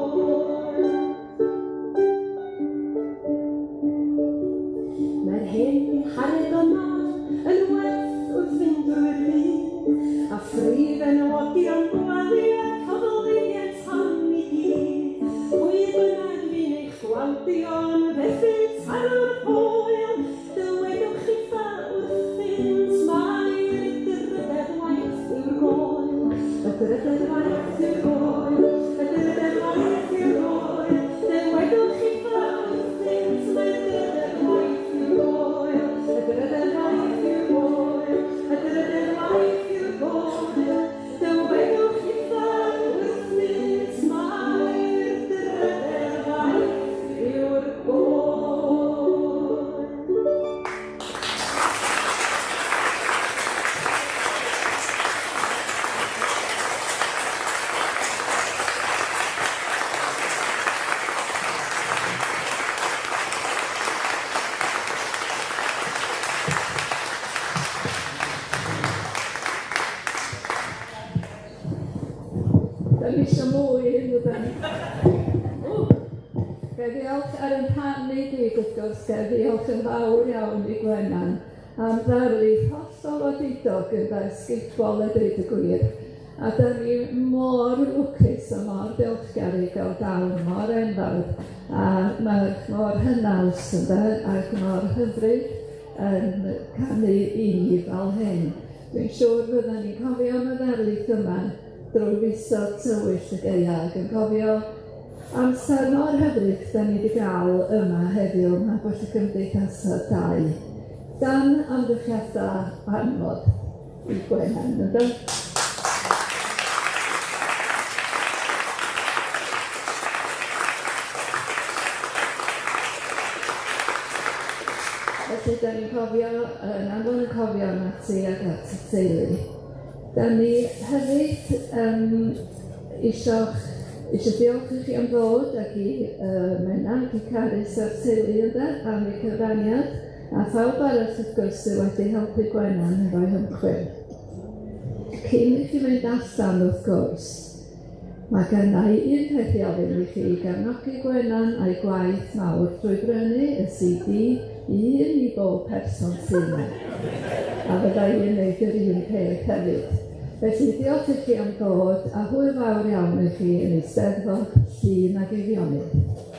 Mae'r hen fi hared yma yn werth wrth fynd drwy'r byd, a ffrif enwogion gwely a cyflwyniad tan i gyd. Pwy bynnag fi'n eich gwawdion, felly taro'r hwyl, dywedwch chi dda wrth fynd, mae'r dryddedd waith yw'r goel, y dryddedd waith yw'r goel, y dryddedd waith yw'r goel, dywedwch chi dda wrth fynd, mae'r dryddedd waith yw'r goel, y dryddedd waith yw'r goel, y dryddedd waith yw'r goel, dywedwch chi dda wrth fynd, mae'r yn eisiau mwy, yn ydyn. Gai ddiolch ar yn rhannu gyd, wrth gwrs, gai ddiolch yn fawr iawn i Gwenan am ddarlith hollol odidog yn ddysgubol a dweud y gwir. A da ni mor lwcus a mor diolchgar i gael dawn mor enfawr a mor hynaws ac mor hyfryd yn canu i ni fel hyn. Dwi'n siŵr fydden ni'n cofio am y ddarlith yma drwy fisoedd tywyll y gaeaf yn cofio amser mor hyfryd da ni wedi gael yma heddiw na bod y Cymdeithasau 2 dan amddichiadau anodd i Gwenan. Felly, da ni'n cofio, yn anfon yn cofio am ati ac at y teulu. Da ni hefyd eisiau diolch i chi am ddod ac i Mena ac i Carys a'r teulu am eu cyfraniad a phawb arall wrth gwrs sydd wedi helpu Gwenan efo'i hymchwil. Cyn i chi fynd allan wrth gwrs, mae gennau un peth i ofyn i chi gefnogi Gwenan a'i gwaith mawr drwy brynu y CD i bob person sy'n yma. A fydda i'n neud yr un peth hefyd. Felly diolch i chi am ddod a hwyl fawr iawn i chi yn Eisteddfod Llŷn ac Eifionydd.